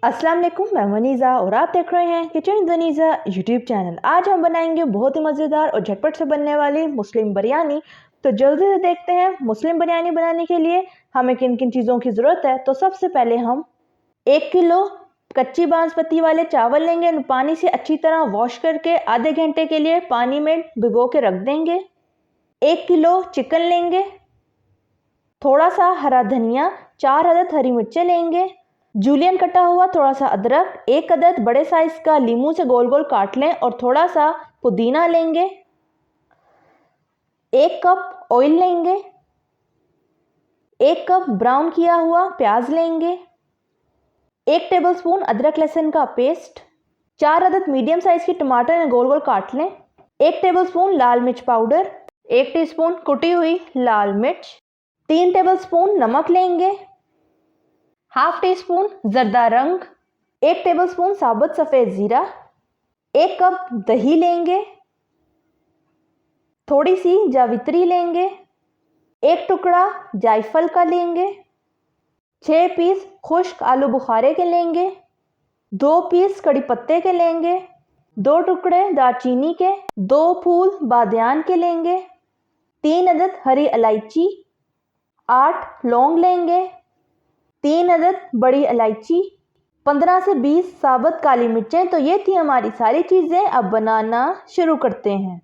अस्सलाम वालेकुम, मैं वनीज़ा और आप देख रहे हैं किचन वनीज़ा यूट्यूब चैनल। आज हम बनाएंगे बहुत ही मज़ेदार और झटपट से बनने वाली मुस्लिम बिरयानी। तो जल्दी से देखते हैं मुस्लिम बिरयानी बनाने के लिए हमें किन किन चीज़ों की ज़रूरत है। तो सबसे पहले हम 1 किलो कच्ची बासमती वाले चावल लेंगे। पानी से अच्छी तरह वॉश करके आधे घंटे के लिए पानी में भिगो के रख देंगे। 1 किलो चिकन लेंगे, थोड़ा सा हरा धनिया, 4 अदद हरी मिर्चें लेंगे, जूलियन कटा हुआ थोड़ा सा अदरक, 1 अदद बड़े साइज का लीमू से गोल गोल काट लें और थोड़ा सा पुदीना लेंगे। 1 कप ऑयल लेंगे, 1 कप ब्राउन किया हुआ प्याज लेंगे, 1 टेबलस्पून अदरक लहसुन का पेस्ट, 4 अदद मीडियम साइज के टमाटर गोल गोल काट लें, 1 टेबलस्पून लाल मिर्च पाउडर, 1 टीस्पून कुटी हुई लाल मिर्च, 3 टेबलस्पून नमक लेंगे, हाफ टी स्पून जर्दा रंग, 1 टेबलस्पून साबुत सफ़ेद ज़ीरा, 1 कप दही लेंगे, थोड़ी सी जावित्री लेंगे, 1 टुकड़ा जायफल का लेंगे, 6 पीस खुश्क आलू बुखारे के लेंगे, 2 पीस कड़ी पत्ते के लेंगे, 2 टुकड़े दालचीनी के, 2 फूल बादियान के लेंगे, 3 अदद हरी इलायची, 8 लौंग लेंगे, 3 अदद बड़ी इलायची, 15 से 20 साबुत काली मिर्चें। तो ये थी हमारी सारी चीज़ें। अब बनाना शुरू करते हैं।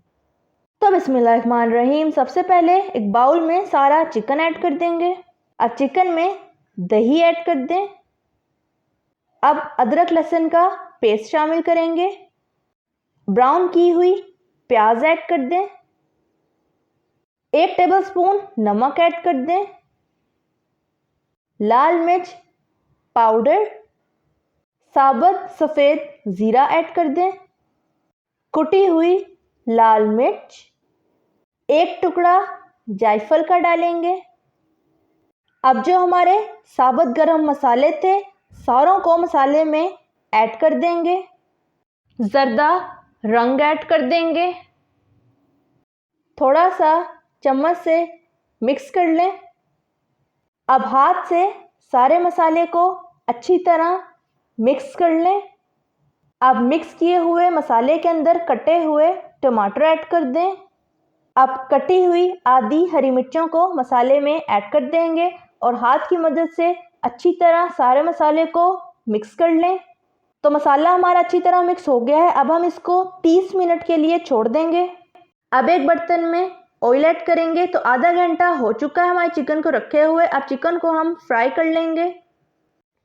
तो बिस्मिल्लाहिर्रहमानिर्रहीम। सबसे पहले एक बाउल में सारा चिकन ऐड कर देंगे। अब चिकन में दही ऐड कर दें। अब अदरक लहसुन का पेस्ट शामिल करेंगे, ब्राउन की हुई प्याज ऐड कर दें, 1 टेबलस्पून नमक ऐड कर दें, लाल मिर्च पाउडर, साबुत सफ़ेद ज़ीरा ऐड कर दें, कुटी हुई लाल मिर्च, 1 टुकड़ा जायफल का डालेंगे। अब जो हमारे साबुत गरम मसाले थे सारों को मसाले में ऐड कर देंगे, जर्दा रंग ऐड कर देंगे, थोड़ा सा चम्मच से मिक्स कर लें। अब हाथ से सारे मसाले को अच्छी तरह मिक्स कर लें। अब मिक्स किए हुए मसाले के अंदर कटे हुए टमाटर ऐड कर दें। अब कटी हुई आधी हरी मिर्चों को मसाले में ऐड कर देंगे और हाथ की मदद से अच्छी तरह सारे मसाले को मिक्स कर लें। तो मसाला हमारा अच्छी तरह मिक्स हो गया है। अब हम इसको 30 मिनट के लिए छोड़ देंगे। अब एक बर्तन में ऑयल ऐड करेंगे। तो आधा घंटा हो चुका है हमारे चिकन को रखे हुए। अब चिकन को हम फ्राई कर लेंगे।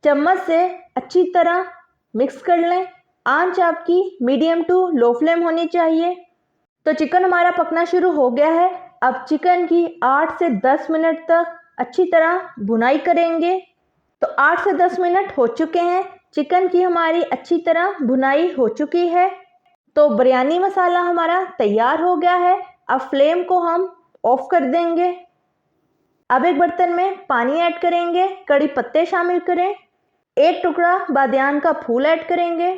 चम्मच से अच्छी तरह मिक्स कर लें। आंच आपकी मीडियम टू लो फ्लेम होनी चाहिए। तो चिकन हमारा पकना शुरू हो गया है। अब चिकन की 8 से 10 मिनट तक अच्छी तरह भुनाई करेंगे। तो 8 से 10 मिनट हो चुके हैं। चिकन की हमारी अच्छी तरह भुनाई हो चुकी है। तो बिरयानी मसाला हमारा तैयार हो गया है। अब फ्लेम को हम ऑफ कर देंगे। अब एक बर्तन में पानी ऐड करेंगे, कड़ी पत्ते शामिल करें, 1 टुकड़ा बादियान का फूल ऐड करेंगे,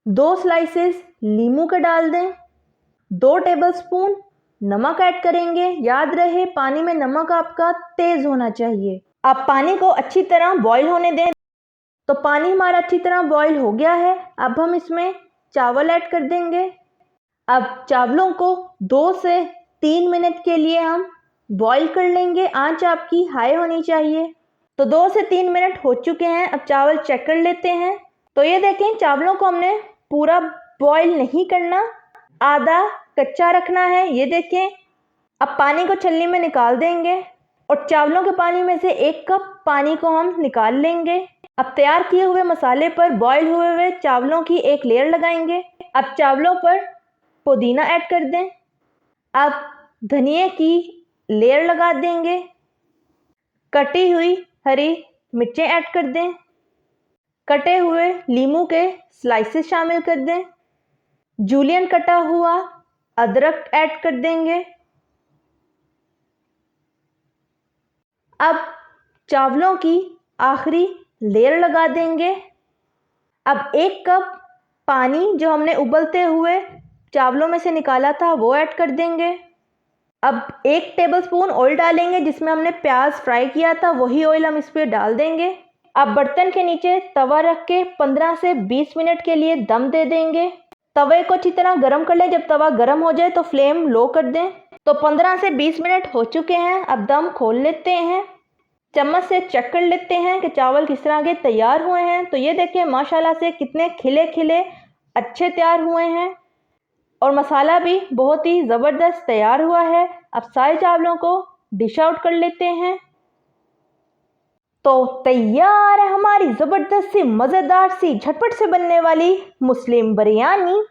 2 स्लाइसेस लीमू के डाल दें, 2 टेबलस्पून नमक ऐड करेंगे। याद रहे पानी में नमक आपका तेज होना चाहिए। अब पानी को अच्छी तरह बॉईल होने दें। तो पानी हमारा अच्छी तरह बॉईल हो गया है। अब हम इसमें चावल ऐड कर देंगे। अब चावलों को 2 से 3 मिनट के लिए हम बॉईल कर लेंगे। आंच आपकी हाई होनी चाहिए। तो 2 से 3 मिनट हो चुके हैं। अब चावल चेक कर लेते हैं। तो ये देखें, चावलों को हमने पूरा बॉईल नहीं करना, आधा कच्चा रखना है। ये देखें। अब पानी को छलनी में निकाल देंगे और चावलों के पानी में से 1 कप पानी को हम निकाल लेंगे। अब तैयार किए हुए मसाले पर बॉईल हुए हुए चावलों की एक लेयर लगाएंगे। अब चावलों पर पुदीना ऐड कर दें। अब धनिए की लेयर लगा देंगे। कटी हुई हरी मिर्चें ऐड कर दें। कटे हुए लीमू के स्लाइसेस शामिल कर दें। जूलियन कटा हुआ अदरक ऐड कर देंगे। अब चावलों की आखिरी लेयर लगा देंगे। अब 1 कप पानी जो हमने उबलते हुए चावलों में से निकाला था वो ऐड कर देंगे। अब 1 टेबलस्पून ऑयल डालेंगे जिसमें हमने प्याज फ्राई किया था, वही ऑयल हम इस पर डाल देंगे। अब बर्तन के नीचे तवा रख के 15 से 20 मिनट के लिए दम दे देंगे। तवे को अच्छी तरह गर्म कर लें। जब तवा गर्म हो जाए तो फ्लेम लो कर दें। तो 15 से 20 मिनट हो चुके हैं। अब दम खोल लेते हैं। चम्मच से चेक कर लेते हैं कि चावल किस तरह के तैयार हुए हैं। तो ये देखें माशाल्लाह से कितने खिले खिले अच्छे तैयार हुए हैं और मसाला भी बहुत ही ज़बरदस्त तैयार हुआ है। अब सारे चावलों को डिश आउट कर लेते हैं। तो तैयार है हमारी ज़बरदस्त सी मज़ेदार सी झटपट से बनने वाली मुस्लिम बिरयानी।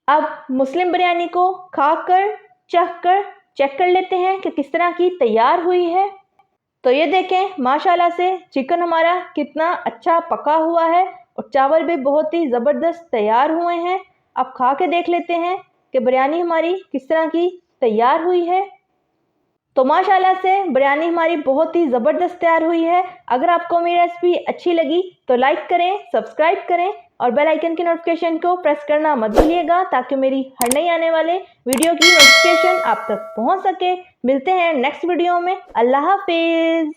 अब मुस्लिम बिरयानी को खाकर चेक कर लेते हैं कि किस तरह की तैयार हुई है। तो ये देखें माशाल्लाह से चिकन हमारा कितना अच्छा पका हुआ है और चावल भी बहुत ही ज़बरदस्त तैयार हुए हैं। अब खा के देख लेते हैं कि बिरयानी हमारी किस तरह की तैयार हुई है। तो माशाल्लाह से बिरयानी हमारी बहुत ही ज़बरदस्त तैयार हुई है। अगर आपको मेरी रेसिपी अच्छी लगी तो लाइक करें, सब्सक्राइब करें और बेल आइकन की नोटिफिकेशन को प्रेस करना मत भूलिएगा ताकि मेरी हर नई आने वाले वीडियो की नोटिफिकेशन आप तक पहुंच सके। मिलते हैं नेक्स्ट वीडियो में। अल्लाह हाफिज़।